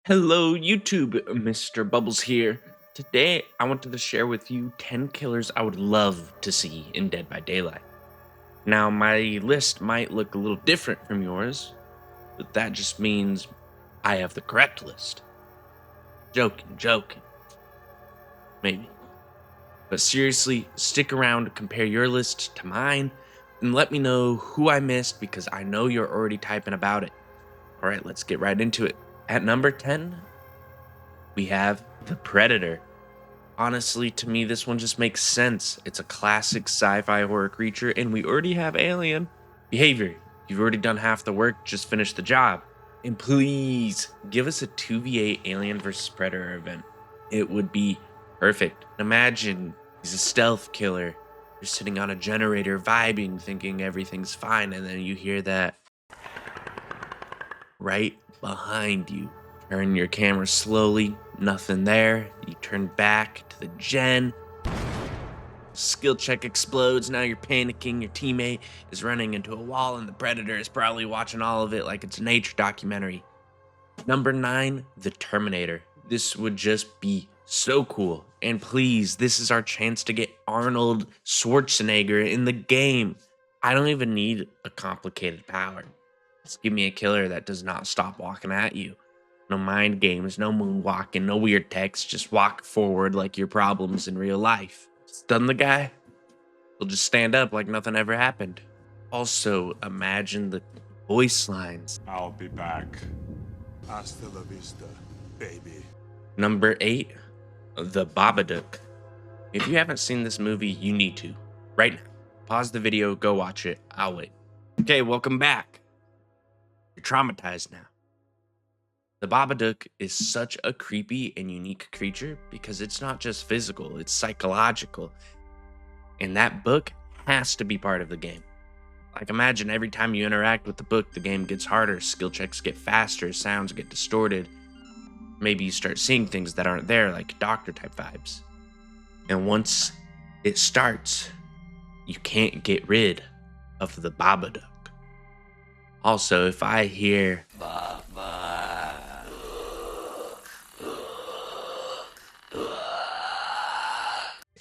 Hello, YouTube. Mr.Bubbles here. Today, I wanted to share with you 10 killers I would love to see in Dead by Daylight. Now, my list might look a little different from yours, but that just means I have the correct list. Joking. Maybe. But seriously, stick around, compare your list to mine, and let me know who I missed because I know you're already typing about it. All right, let's get right into it. At number 10, we have the Predator. Honestly, to me, this one just makes sense. It's a classic sci-fi horror creature, and we already have Alien. Behavior, you've already done half the work, just finish the job. And please, give us a 2v8 Alien vs. Predator event. It would be perfect. Imagine he's a stealth killer. You're sitting on a generator, vibing, thinking everything's fine, and then you hear that right behind you. Turn your camera slowly, nothing there. You turn back to the gen. Skill check explodes. Now you're panicking. Your teammate is running into a wall, and the Predator is probably watching all of it like it's a nature documentary. Number 9, the Terminator. This would just be so cool. And please, this is our chance to get Arnold Schwarzenegger in the game. I don't even need a complicated power. Just give me a killer that does not stop walking at you. No mind games, no moonwalking, no weird text. Just walk forward like your problems in real life. Stun the guy, he'll just stand up like nothing ever happened. Also, imagine the voice lines. I'll be back. Hasta la vista, baby. Number 8, the Babadook. If you haven't seen this movie, you need to. Right now. Pause the video, go watch it. I'll wait. Okay, welcome back. You're traumatized now. The Babadook is such a creepy and unique creature because it's not just physical, it's psychological. And that book has to be part of the game. Like, imagine every time you interact with the book, the game gets harder, skill checks get faster, sounds get distorted. Maybe you start seeing things that aren't there, like doctor type vibes. And once it starts, you can't get rid of the Babadook. Also, if I hear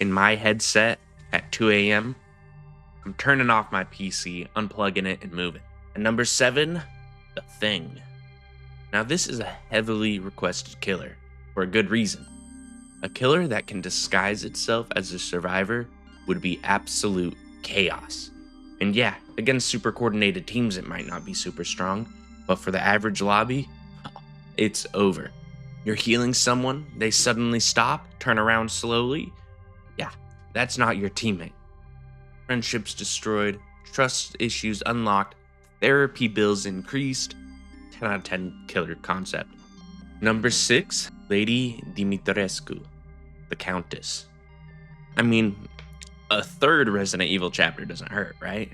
in my headset at 2 a.m., I'm turning off my PC, unplugging it, and moving. And number 7, the Thing. Now, this is a heavily requested killer for a good reason. A killer that can disguise itself as a survivor would be absolute chaos. And yeah, against super coordinated teams, it might not be super strong, but for the average lobby, it's over. You're healing someone, they suddenly stop, turn around slowly. Yeah, that's not your teammate. Friendships destroyed, trust issues unlocked, therapy bills increased. 10 out of 10 killer concept. Number 6, Lady Dimitrescu, the Countess. I mean, a third Resident Evil chapter doesn't hurt, right?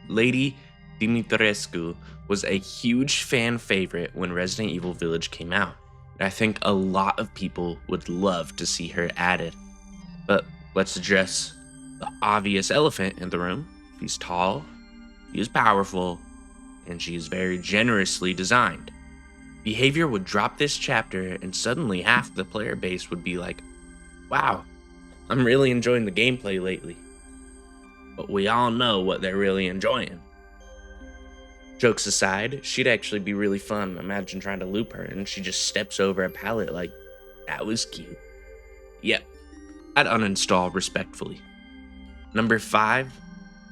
Lady Dimitrescu was a huge fan favorite when Resident Evil Village came out, and I think a lot of people would love to see her added. But let's address the obvious elephant in the room. She's tall, she is powerful, and she is very generously designed. Behavior would drop this chapter, and suddenly half the player base would be like, wow, I'm really enjoying the gameplay lately. But we all know what they're really enjoying. Jokes aside, she'd actually be really fun. Imagine trying to loop her and she just steps over a pallet like, that was cute. Yep, I'd uninstall respectfully. Number 5,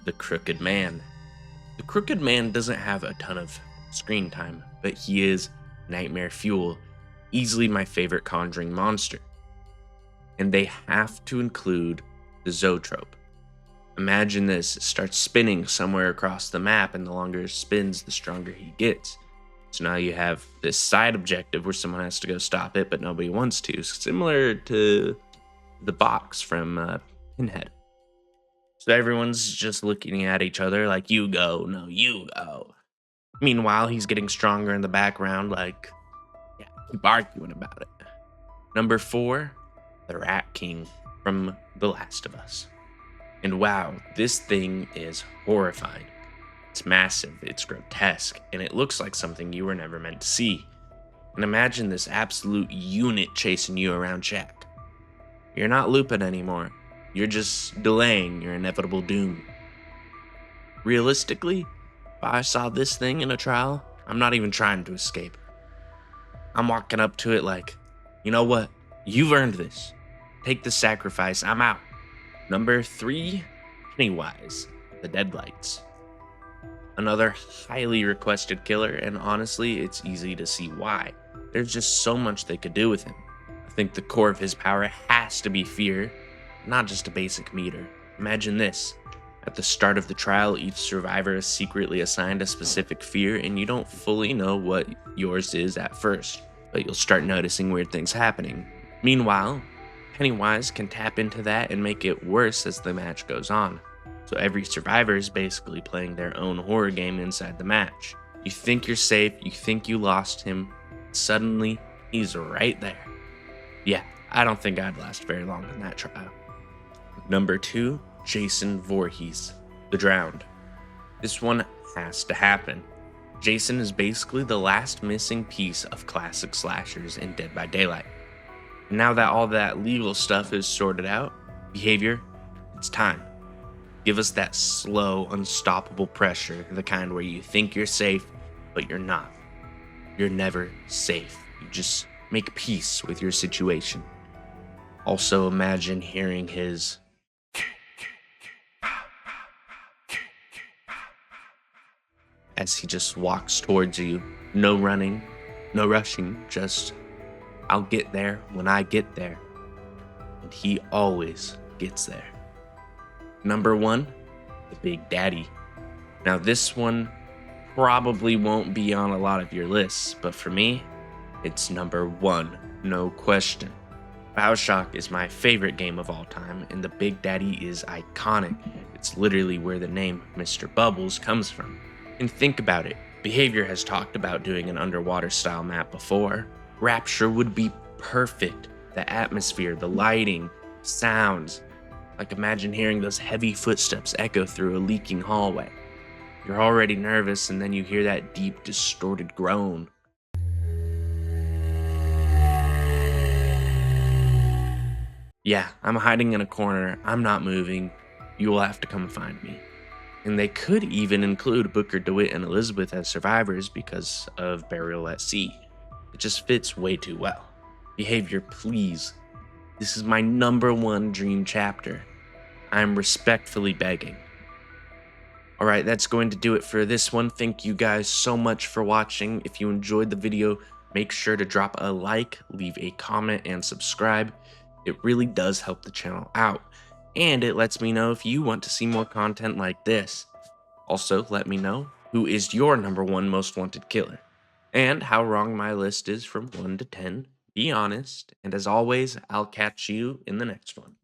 the Crooked Man. The Crooked Man doesn't have a ton of screen time, but he is nightmare fuel, easily my favorite Conjuring monster. And they have to include the Zoetrope. Imagine this, it starts spinning somewhere across the map, and the longer it spins, the stronger he gets. So now you have this side objective where someone has to go stop it, but nobody wants to. Similar to the box from Pinhead. So everyone's just looking at each other like, you go, no, you go. Meanwhile, he's getting stronger in the background, like, yeah, keep arguing about it. Number 4, the Rat King from The Last of Us. And wow, this thing is horrifying. It's massive, it's grotesque, and it looks like something you were never meant to see. And imagine this absolute unit chasing you around Jack. You're not looping anymore. You're just delaying your inevitable doom. Realistically, if I saw this thing in a trial, I'm not even trying to escape. I'm walking up to it like, you know what? You've earned this. Take the sacrifice. I'm out. Number 3, Pennywise, the Deadlights. Another highly requested killer, and honestly, it's easy to see why. There's just so much they could do with him. I think the core of his power has to be fear, not just a basic meter. Imagine this. At the start of the trial, each survivor is secretly assigned a specific fear, and you don't fully know what yours is at first, but you'll start noticing weird things happening. Meanwhile, Pennywise can tap into that and make it worse as the match goes on. So every survivor is basically playing their own horror game inside the match. You think you're safe, you think you lost him, suddenly he's right there. Yeah, I don't think I'd last very long in that trial. Number 2, Jason Voorhees, the Drowned. This one has to happen. Jason is basically the last missing piece of classic slashers in Dead by Daylight. And now that all that legal stuff is sorted out, behavior, it's time. Give us that slow, unstoppable pressure, the kind where you think you're safe, but you're not. You're never safe. You just make peace with your situation. Also, imagine hearing his as he just walks towards you. No running, no rushing, just, I'll get there when I get there. And he always gets there. Number 1, the Big Daddy. Now this one probably won't be on a lot of your lists, but for me, it's number 1, no question. BioShock is my favorite game of all time, and the Big Daddy is iconic. It's literally where the name Mr.Bubbles comes from. And think about it, Behavior has talked about doing an underwater style map before. Rapture would be perfect. The atmosphere, the lighting, sounds. Like imagine hearing those heavy footsteps echo through a leaking hallway. You're already nervous and then you hear that deep, distorted groan. Yeah, I'm hiding in a corner. I'm not moving. You will have to come find me. And they could even include Booker DeWitt and Elizabeth as survivors because of Burial at Sea. It just fits way too well. Behavior, please. This is my #1 dream chapter. I'm respectfully begging. Alright, that's going to do it for this one. Thank you guys so much for watching. If you enjoyed the video, make sure to drop a like, leave a comment, and subscribe. It really does help the channel out. And it lets me know if you want to see more content like this. Also, let me know who is your #1 most wanted killer. And how wrong my list is from 1 to 10. Be honest. And as always, I'll catch you in the next one.